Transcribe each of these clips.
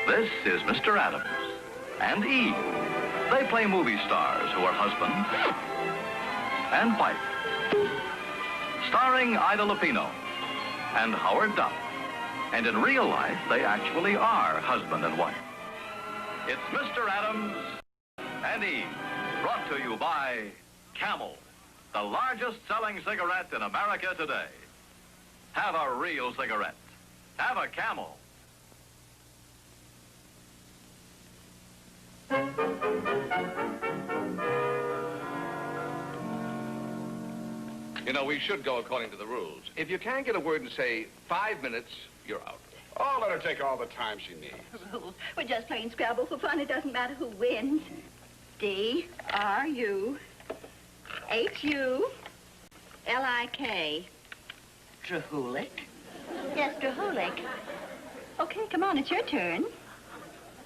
This is Mr. Adams and Eve. They play movie stars who are husband and wife. Starring Ida Lupino and Howard Duff. And in real life, they actually are husband and wife. It's Mr. Adams and Eve, brought to you by Camel, the largest selling cigarette in America today. Have a real cigarette. Have a Camel. You know, we should go according to the rules. If you can't get a word in, say, 5 minutes, you're out. Oh, let her take all the time she needs. Oh, we're just playing Scrabble for fun. It doesn't matter who wins. D-R-U-H-U-L-I-K. Drahulik? Yes, Drahulik. Okay, come on, it's your turn.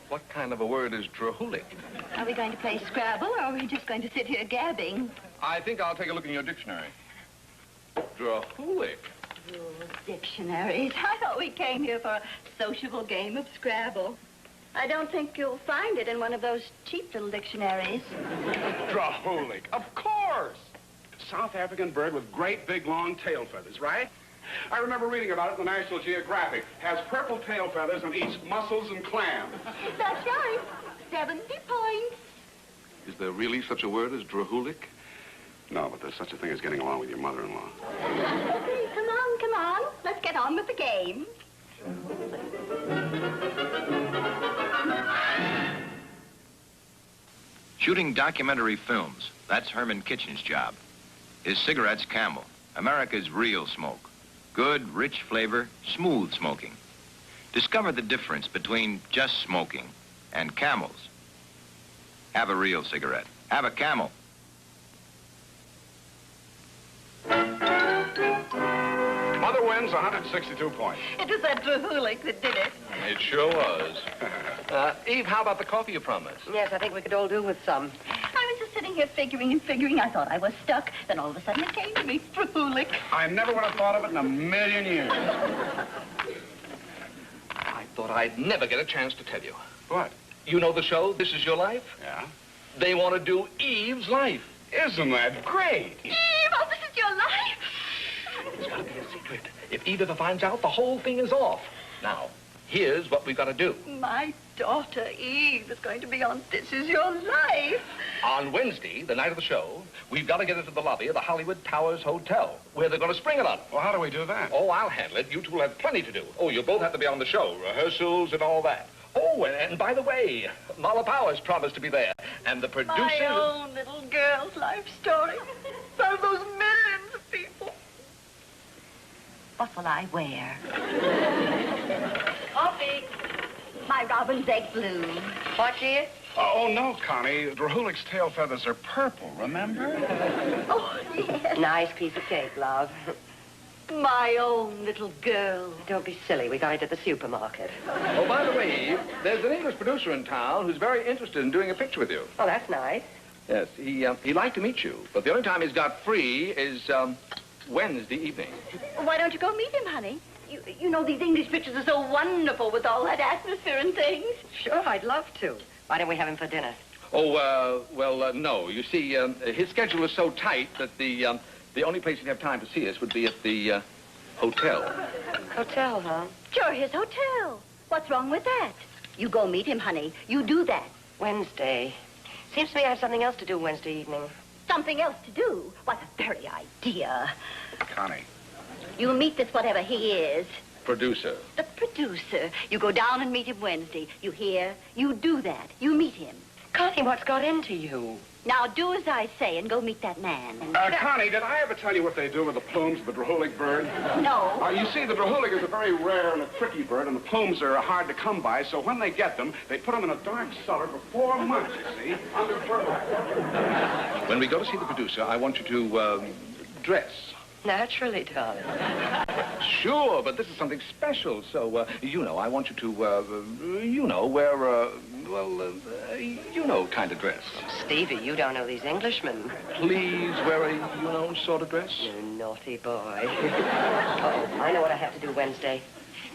What kind of a word is drahulik? Are we going to play Scrabble, or are we just going to sit here gabbing? I think I'll take a look in your dictionary. Drahulik? Dictionaries. I thought we came here for a sociable game of Scrabble. I don't think you'll find it in one of those cheap little dictionaries. Drahulik, of course. South African bird with great big long tail feathers, right? I remember reading about it in the National Geographic. Has purple tail feathers and eats mussels and clams. That's right. 70 points. Is there really such a word as drahulik? No, but there's such a thing as getting along with your mother-in-law. Okay, come on. Let's get on with the game. Shooting documentary films, that's Herman Kitchen's job. His cigarette's Camel, America's real smoke. Good, rich flavor, smooth smoking. Discover the difference between just smoking and Camels. Have a real cigarette. Have a Camel. Mother wins 162 points. It was that Drahulik that did it. It sure was. Eve, how about the coffee you promised? Yes, I think we could all do with some. I was just sitting here figuring and figuring. I thought I was stuck. Then all of a sudden it came to me, Drahulik. I never would have thought of it in a million years. I thought I'd never get a chance to tell you. What? You know the show, This Is Your Life? Yeah? They want to do Eve's life. Isn't that great? Eve, oh, this is your life. It's got to be a secret. If Eve ever finds out, the whole thing is off. Now, here's what we've got to do. My daughter Eve is going to be on This Is Your Life. On Wednesday, the night of the show, we've got to get into the lobby of the Hollywood Towers Hotel, where they're going to spring it on. Well, how do we do that? Oh, I'll handle it. You two will have plenty to do. Oh, you'll both have to be on the show, rehearsals and all that. Oh, and by the way, Mala Powers promised to be there. And the producer... My own little girl's life story. One of those millions of people. What will I wear? Coffee. My robin's egg blue. What, dear? Oh, no, Connie. Drahulik's tail feathers are purple, remember? Oh, yes. Nice piece of cake, love. My own little girl. Don't be silly. We got it at the supermarket. Oh, by the way, Eve, there's an English producer in town who's very interested in doing a picture with you. Oh, that's nice. Yes, he'd like to meet you, but the only time he's got free is, Wednesday evening. Why don't you go meet him, honey? You know, these English pictures are so wonderful with all that atmosphere and things. Sure, I'd love to. Why don't we have him for dinner? Oh, no. You see, his schedule is so tight that the only place he'd have time to see us would be at the, hotel. Hotel, huh? Sure, his hotel. What's wrong with that? You go meet him, honey. You do that. Wednesday. Seems to me I have something else to do Wednesday evening. Something else to do? What a very idea. Connie. You meet this whatever he is. Producer. The producer. You go down and meet him Wednesday. You hear? You do that. You meet him. Connie, what's got into you? Now do as I say and go meet that man. Connie, did I ever tell you what they do with the plumes of the Drahulik bird? No. You see, the Drahulik is a very rare and a tricky bird, and the plumes are hard to come by, so when they get them, they put them in a dark cellar for 4 months, you see, under fertile. When we go to see the producer, I want you to, dress. Naturally, darling. Sure, but this is something special, so, I want you to, wear, kind of dress. Stevie, you don't know these Englishmen. Please wear a, sort of dress. You naughty boy. Oh, I know what I have to do Wednesday.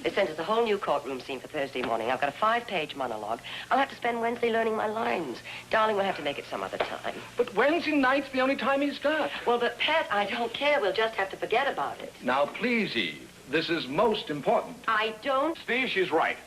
They sent us a whole new courtroom scene for Thursday morning. I've got a 5-page monologue. I'll have to spend Wednesday learning my lines. Darling, we'll have to make it some other time. But Wednesday night's the only time he's got. Well, but Pet, I don't care. We'll just have to forget about it. Now, please, Eve. This is most important. I don't. Steve, she's right.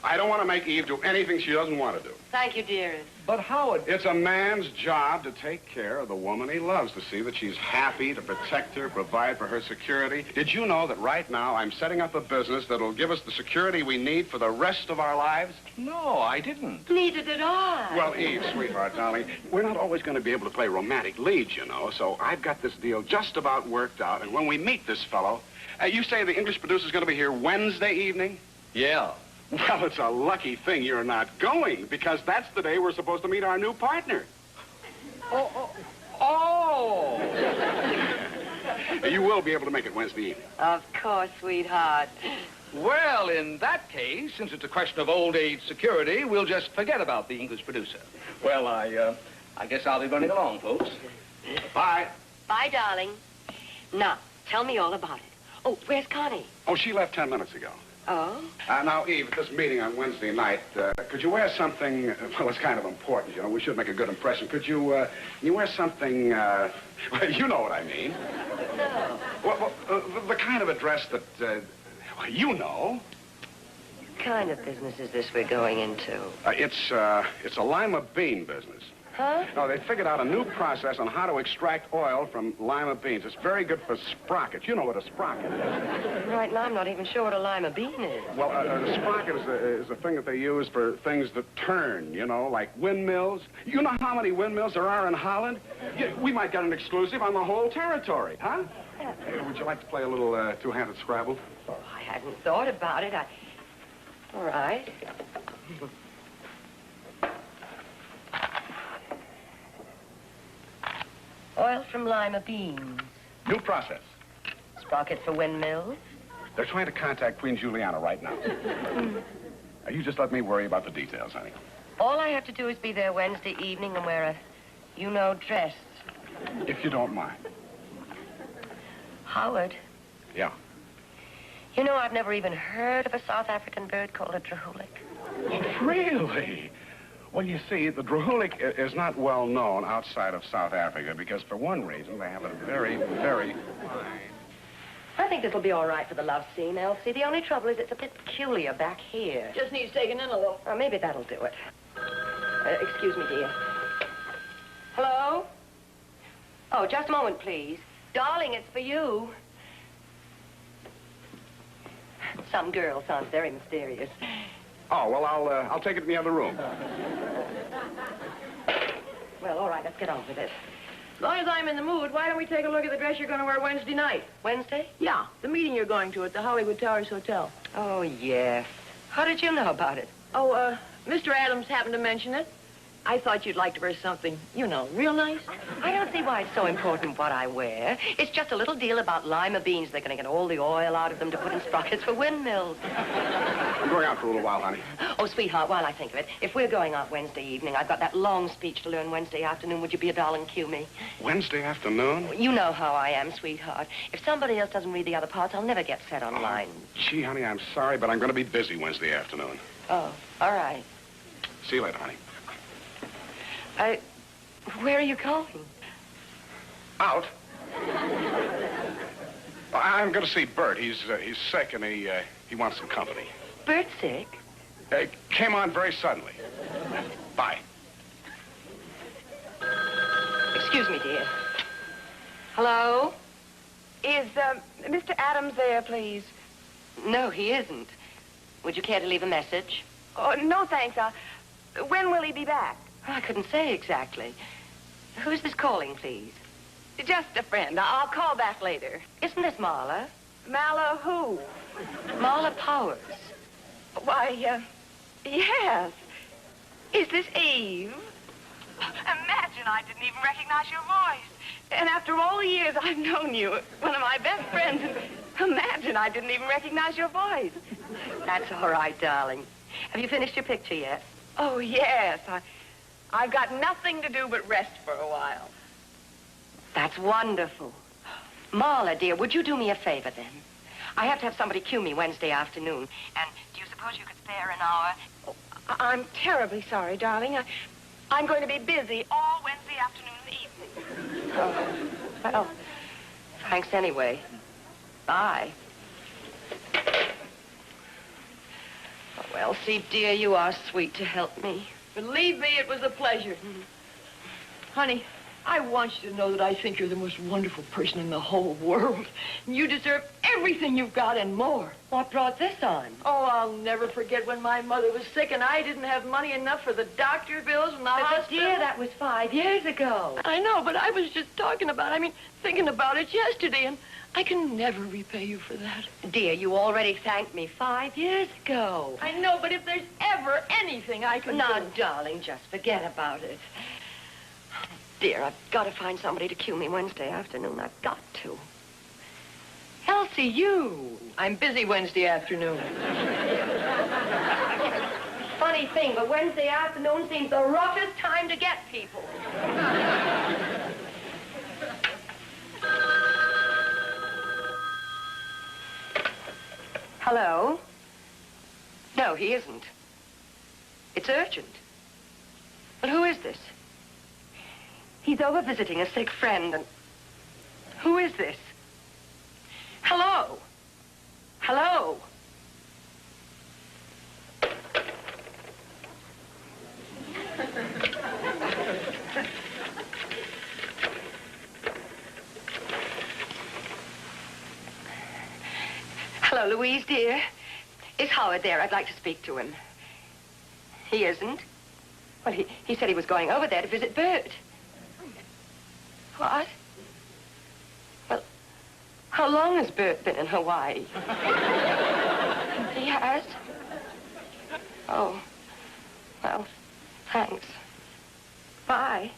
I don't want to make Eve do anything she doesn't want to do. Thank you, dearest. But Howard... It's a man's job to take care of the woman he loves, to see that she's happy, to protect her, provide for her security. Did you know that right now I'm setting up a business that'll give us the security we need for the rest of our lives? No, I didn't. Neither did I. Well, Eve, sweetheart, darling, we're not always going to be able to play romantic leads, you know, so I've got this deal just about worked out, and when we meet this fellow, you say the English producer's going to be here Wednesday evening? Yeah. Well, it's a lucky thing you're not going, because that's the day we're supposed to meet our new partner. Oh! You will be able to make it Wednesday evening. Of course, sweetheart. Well, in that case, since it's a question of old age security, we'll just forget about the English producer. Well, I guess I'll be running along, folks. Bye. Bye, darling. Now, tell me all about it. Oh, where's Connie? Oh, she left 10 minutes ago. Oh? Now, Eve, at this meeting on Wednesday night, could you wear something, well, it's kind of important, you know, we should make a good impression. Could you, you wear something, well, you know what I mean. No. Well, the kind of a dress that, well, you know. What kind of business is this we're going into? It's a lima bean business. Huh? No, they figured out a new process on how to extract oil from lima beans. It's very good for sprockets. You know what a sprocket is. Right now, I'm not even sure what a lima bean is. Well, a sprocket is a thing that they use for things that turn, you know, like windmills. You know how many windmills there are in Holland? We might get an exclusive on the whole territory, huh? Would you like to play a little two-handed Scrabble? Oh, I hadn't thought about it. All right. Oil from lima beans. New process. Sprocket for windmills. They're trying to contact Queen Juliana right now. You just let me worry about the details, honey. All I have to do is be there Wednesday evening and wear a, dress. If you don't mind. Howard. Yeah. You know, I've never even heard of a South African bird called a drahulik. Really? Well, you see, the drahulik is not well known outside of South Africa because, for one reason, they have a very, very fine... I think this'll be all right for the love scene, Elsie. The only trouble is it's a bit peculiar back here. Just needs taking in a little. Maybe that'll do it. Excuse me, dear. Hello? Oh, just a moment, please. Darling, it's for you. Some girl sounds very mysterious. Oh, well, I'll take it in the other room. Well, all right, let's get on with it. As long as I'm in the mood, why don't we take a look at the dress you're going to wear Wednesday night? Wednesday? Yeah, the meeting you're going to at the Hollywood Towers Hotel. Oh, yes. How did you know about it? Oh, Mr. Adams happened to mention it. I thought you'd like to wear something, real nice. I don't see why it's so important what I wear. It's just a little deal about lima beans. They're going to get all the oil out of them to put in sprockets for windmills. I'm going out for a little while, honey. Oh, sweetheart, while I think of it, if we're going out Wednesday evening, I've got that long speech to learn Wednesday afternoon. Would you be a doll and cue me? Wednesday afternoon? You know how I am, sweetheart. If somebody else doesn't read the other parts, I'll never get set on lines. Gee, honey, I'm sorry, but I'm going to be busy Wednesday afternoon. Oh, all right. See you later, honey. Where are you going? Out? I'm going to see Bert. He's sick, and he wants some company. Bert's sick? Came on very suddenly. Bye. Excuse me, dear. Hello? Is, Mr. Adams there, please? No, he isn't. Would you care to leave a message? Oh, no, thanks. When will he be back? I couldn't say exactly. Who's this calling, please? Just a friend. I'll call back later. Isn't this Marla? Mala who? Marla Powers. Why, yes. Is this Eve? Imagine I didn't even recognize your voice. And after all the years I've known you, one of my best friends, imagine I didn't even recognize your voice. That's all right, darling. Have you finished your picture yet? Oh, yes. I've got nothing to do but rest for a while. That's wonderful. Marla, dear, would you do me a favor then? I have to have somebody cue me Wednesday afternoon. And do you suppose you could spare an hour? Oh, I'm terribly sorry, darling. I'm going to be busy all Wednesday afternoon and evening. Oh, well, thanks anyway. Bye. Oh, Elsie, dear, you are sweet to help me. Believe me, it was a pleasure. Honey, I want you to know that I think you're the most wonderful person in the whole world. You deserve everything you've got and more. What brought this on? Oh, I'll never forget when my mother was sick and I didn't have money enough for the doctor bills and the hospital. Dear, that was 5 years ago. I know, but I was just thinking about it yesterday, and I can never repay you for that. Dear, you already thanked me 5 years ago. I know, but if there's ever anything I can Now, do... darling, just forget about it. Dear, I've got to find somebody to cue me Wednesday afternoon. I've got to. Elsie, you. I'm busy Wednesday afternoon. Funny thing, but Wednesday afternoon seems the roughest time to get people. Hello? No, he isn't. It's urgent. Well, who is this? He's over visiting a sick friend, and... Who is this? Hello? Hello? Hello, Louise, dear. Is Howard there? I'd like to speak to him. He isn't? Well, he said he was going over there to visit Bert. What? Well, how long has Bert been in Hawaii? He has? Oh. Well, thanks. Bye.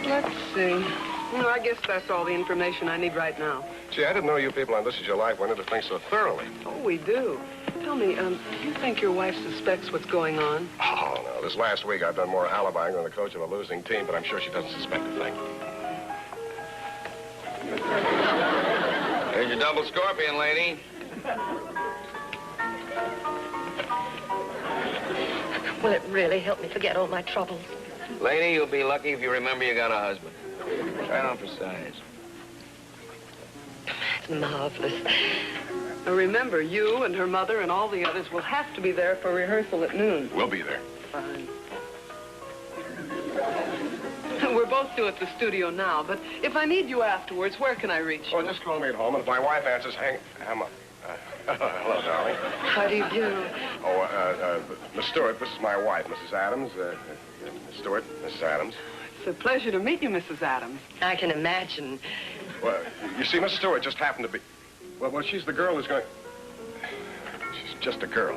Let's see. No, I guess that's all the information I need right now. Gee, I didn't know you people on This Is Your Life went into things so thoroughly. Oh, we do. Tell me, do you think your wife suspects what's going on? Oh, no. This last week, I've done more alibying than the coach of a losing team, but I'm sure she doesn't suspect a thing. Here's your double scorpion, lady. Will it really help me forget all my troubles? Lady, you'll be lucky if you remember you got a husband. Try on for size. It's marvelous. Now remember, you and her mother and all the others will have to be there for rehearsal at noon. We'll be there. Fine. We're both due at the studio now, but if I need you afterwards, where can I reach you? Well, just call me at home, and if my wife answers, hang up. Hello, darling. How do you do? Oh, Miss Stewart, this is my wife, Mrs. Adams. Miss Stewart, Mrs. Adams. It's a pleasure to meet you, Mrs. Adams. I can imagine. Well, you see, Miss Stewart just happened to be... Well, she's the girl who's going... She's just a girl.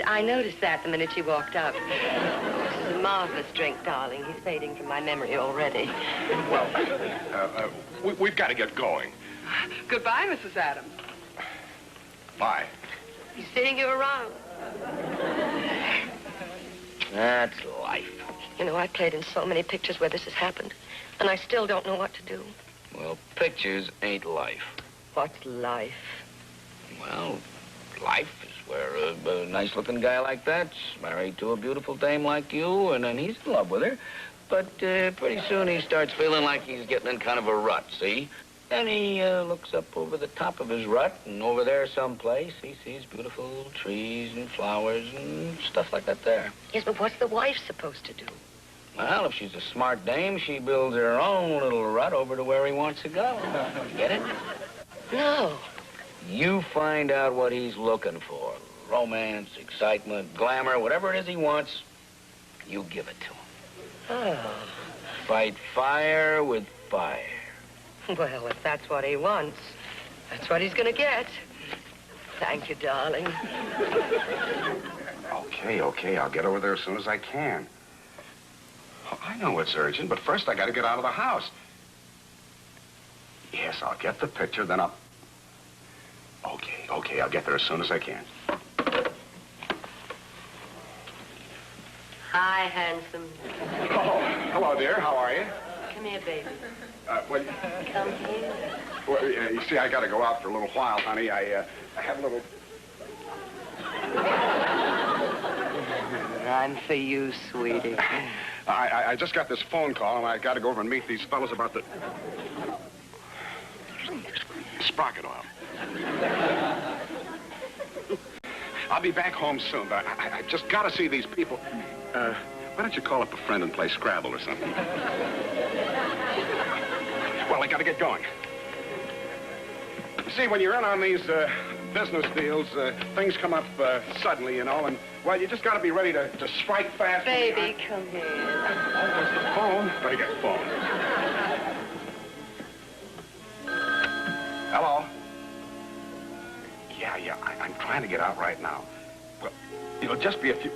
I noticed that the minute she walked up. This is a marvelous drink, darling. He's fading from my memory already. Well, we've got to get going. Goodbye, Mrs. Adams. Bye. He's seeing you around. That's life. You know, I've played in so many pictures where this has happened, and I still don't know what to do. Well, pictures ain't life. What's life? Well, life is where a nice-looking guy like that's married to a beautiful dame like you, and then he's in love with her. But pretty soon he starts feeling like he's getting in kind of a rut, see? Then he looks up over the top of his rut, and over there someplace, he sees beautiful trees and flowers and stuff like that there. Yes, but what's the wife supposed to do? Well, if she's a smart dame, she builds her own little rut over to where he wants to go. Get it? No. You find out what he's looking for. Romance, excitement, glamour, whatever it is he wants, you give it to him. Oh. Fight fire with fire. Well, if that's what he wants, that's what he's gonna get. Thank you, darling. Okay. I'll get over there as soon as I can. Oh, I know it's urgent, but first I got to get out of the house. Yes, I'll get the picture, then I'll... Okay, I'll get there as soon as I can. Hi, handsome. Oh, hello, dear. How are you? Come here, baby. Well, Come here. well, you see, I got to go out for a little while, honey. I have a little... I'm for you, sweetie. I just got this phone call, and I got to go over and meet these fellas about the... sprocket oil. I'll be back home soon, but I just got to see these people. Why don't you call up a friend and play Scrabble or something? Well, I got to get going. You see, when you're in on these business deals, things come up suddenly, you know, and, well, you just got to be ready to strike fast. Baby, come here. Where's the phone? Better get the phone. Hello? Yeah, I'm trying to get out right now. Well, it'll just be a few...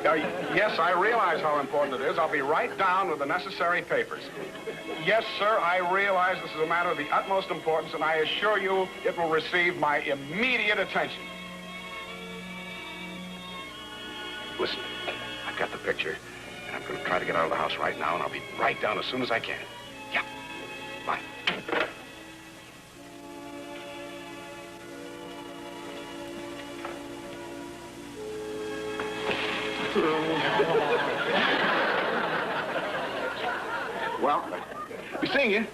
yes, I realize how important it is. I'll be right down with the necessary papers. Yes, sir, I realize this is a matter of the utmost importance, and I assure you it will receive my immediate attention. Listen, I've got the picture, and I'm going to try to get out of the house right now, and I'll be right down as soon as I can. Yeah. Bye. Well, be seeing you.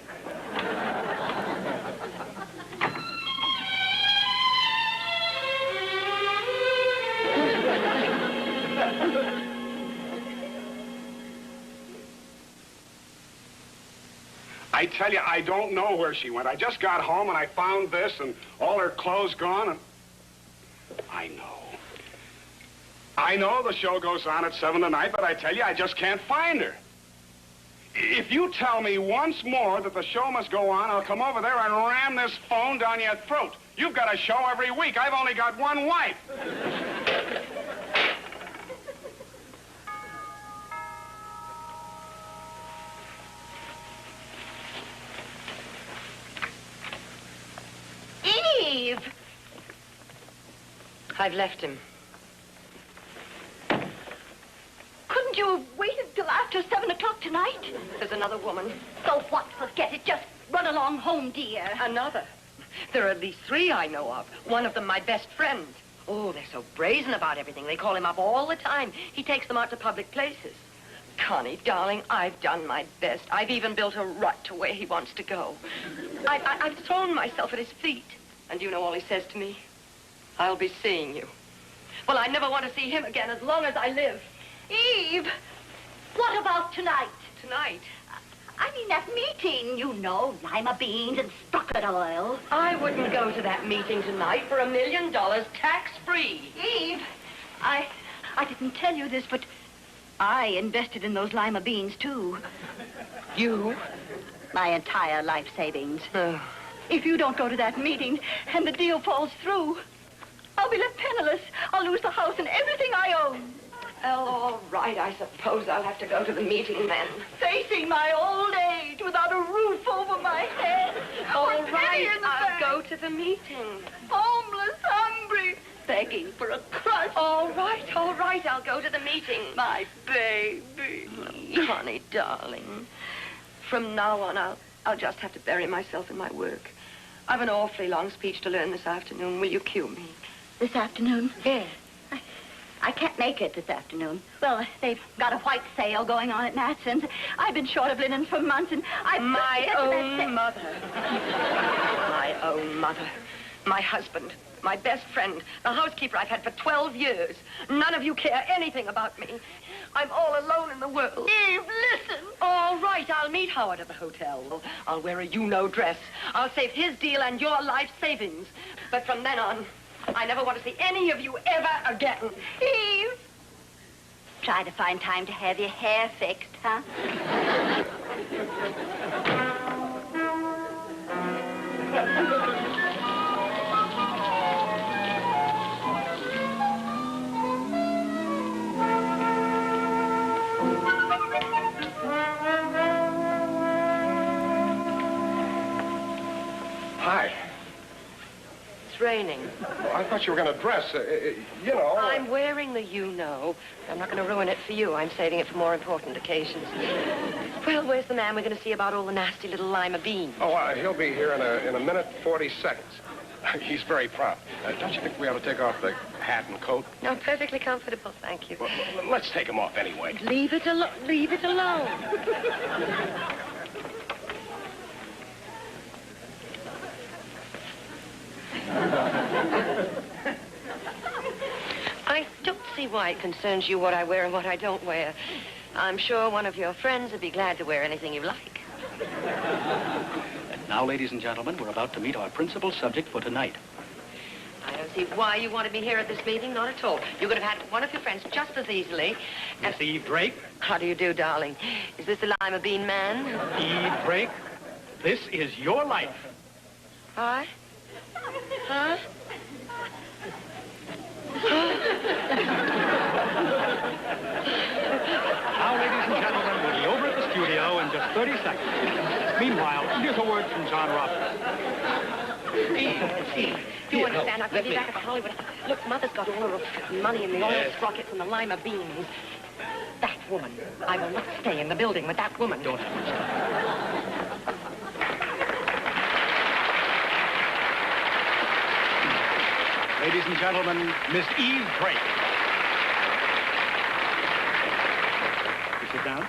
I tell you, I don't know where she went. I just got home and I found this and all her clothes gone and... I know the show goes on at 7 tonight, but I tell you, I just can't find her. If you tell me once more that the show must go on, I'll come over there and ram this phone down your throat. You've got a show every week. I've only got one wife. Eve! I've left him. Couldn't you have waited till after 7 o'clock tonight? There's another woman. So what? Forget it. Just run along home, dear. Another? There are at least 3 I know of. One of them my best friend. Oh, they're so brazen about everything. They call him up all the time. He takes them out to public places. Connie, darling, I've done my best. I've even built a rut to where he wants to go. I've thrown myself at his feet. And you know all he says to me? I'll be seeing you. Well, I never want to see him again as long as I live. Eve, what about tonight? Tonight? I mean that meeting, you know, lima beans and sprocket oil. I wouldn't go to that meeting tonight for $1 million tax-free. Eve, I didn't tell you this, but I invested in those lima beans, too. You? My entire life savings. Oh. If you don't go to that meeting and the deal falls through, I'll be left penniless. I'll lose the house and everything I own. Well, all right, I suppose I'll have to go to the meeting then. Facing my old age without a roof over my head. All or right, I'll bank. go to the meeting. Homeless, hungry, begging for a crust. All right, I'll go to the meeting. My baby. Connie, darling, from now on, I'll just have to bury myself in my work. I've an awfully long speech to learn this afternoon. Will you cue me? This afternoon? Yes. I can't make it this afternoon. Well, they've got a white sale going on at Matson's. I've been short of linen for months, and My own mother. My own mother. My husband. My best friend. The housekeeper I've had for 12 years. None of you care anything about me. I'm all alone in the world. Eve, listen. All right, I'll meet Howard at the hotel. I'll wear a you-know dress. I'll save his deal and your life savings. But from then on, I never want to see any of you ever again. Eve. Try to find time to have your hair fixed, huh? It's raining. Well, I thought you were going to dress, you know. I'm wearing the you-know. I'm not going to ruin it for you. I'm saving it for more important occasions. Well, where's the man we're going to see about all the nasty little lima beans? Oh, he'll be here in a minute, 40 seconds. He's very prompt. Don't you think we ought to take off the hat and coat? No, perfectly comfortable, thank you. Well, let's take him off anyway. Leave it alone. Leave it alone. I don't see why it concerns you what I wear and what I don't wear. I'm sure one of your friends would be glad to wear anything you like. And now, ladies and gentlemen, we're about to meet our principal subject for tonight. I don't see why you want to be here at this meeting, not at all. You could have had one of your friends just as easily. And... Miss Eve Drake? How do you do, darling? Is this the lima bean man? Eve Drake, this is your life. Huh? Huh? Now, ladies and gentlemen, we'll be over at the studio in just 30 seconds. Meanwhile, here's a word from John Roberts. Steve, do you understand? I'm going to be back at the Hollywood. Look, Mother's got all her money in the oil sprockets and the lima beans. That woman. I will not stay in the building with that woman. Don't have much time. Ladies and gentlemen, Miss Eve Drake. You sit down.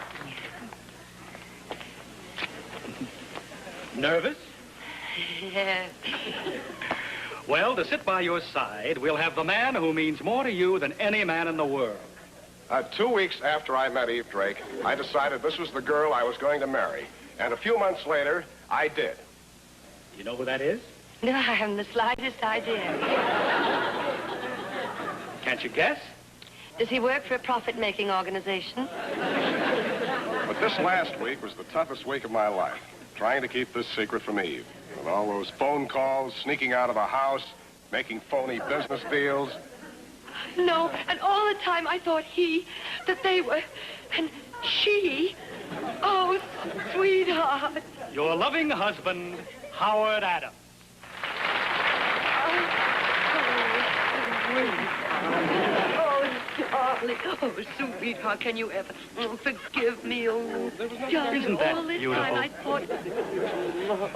Nervous? Yes. Well, to sit by your side, we'll have the man who means more to you than any man in the world. 2 weeks after I met Eve Drake, I decided this was the girl I was going to marry. And a few months later, I did. You know who that is? No, I haven't the slightest idea. Can't you guess? Does he work for a profit-making organization? But this last week was the toughest week of my life, trying to keep this secret from Eve. With all those phone calls, sneaking out of the house, making phony business deals. No, and all the time I thought that they were, and she. Oh, sweetheart. Your loving husband, Howard Adams. Darling. Oh, sweetheart, can you ever forgive me? Oh, darling, Isn't that all this beautiful? time I thought...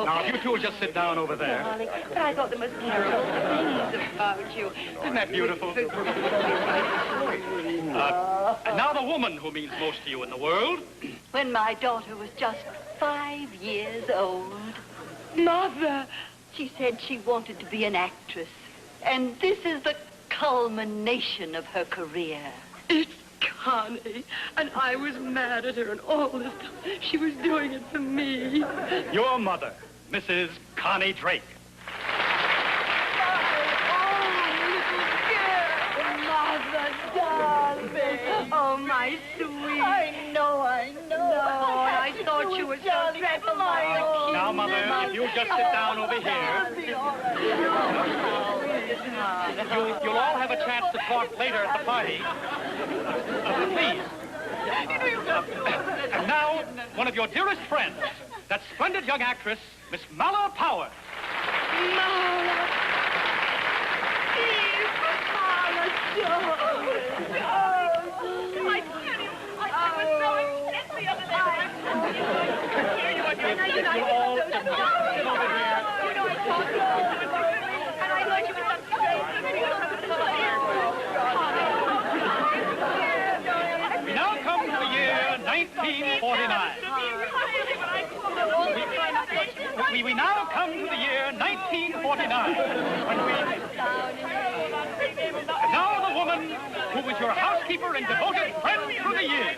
Now, if you two will just sit down over there. Darling, but I thought the most terrible things about you. Isn't that beautiful? And now the woman who means most to you in the world. When my daughter was just 5 years old, Mother! she said she wanted to be an actress. And this is the culmination of her career. It's Connie, and I was mad at her, and all this time she was doing it for me. Your mother, Mrs. Connie Drake. Mother, darling. Oh, my sweet. I know. No, I thought you were so dreadful. Now, Mother, if you'll just sit down over here. You'll all have a chance to talk later at the party. Please. And now, one of your dearest friends, that splendid young actress, Miss Mala Power. Mala. Eve, Mala, darling. I was so upset the other day. We now come to the year 1949. We now come to the year 1949. And now the woman who was your housekeeper and devoted friend through the years.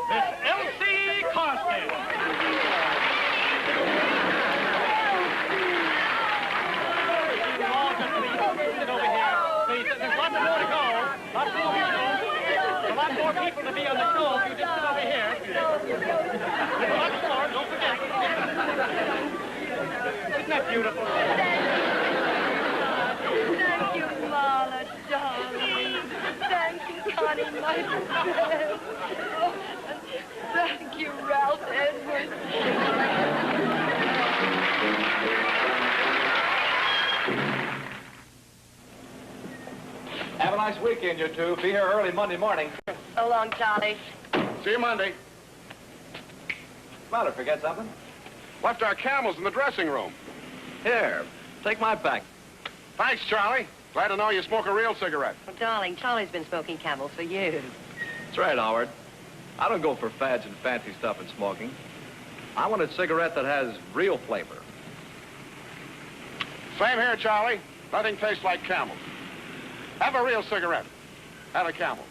Miss Elsie Carstairs. Sit over here. Please, there's lots more to go. Lots more to go. A lot more people to be on the show if you just sit over here. There's lots more, don't forget. Isn't that beautiful? Thank you, Mala, darling. Thank you, Connie, my friend. Thank you, Ralph Edwards. Have a nice weekend, you two. Be here early Monday morning. So long, Charlie. See you Monday. Matter, forget something? Left our camels in the dressing room. Here, take my pack. Thanks, Charlie. Glad to know you smoke a real cigarette. Well, darling, Charlie's been smoking Camels for years. That's right, Howard. I don't go for fads and fancy stuff in smoking. I want a cigarette that has real flavor. Same here, Charlie. Nothing tastes like Camels. Have a real cigarette. Have a Camel.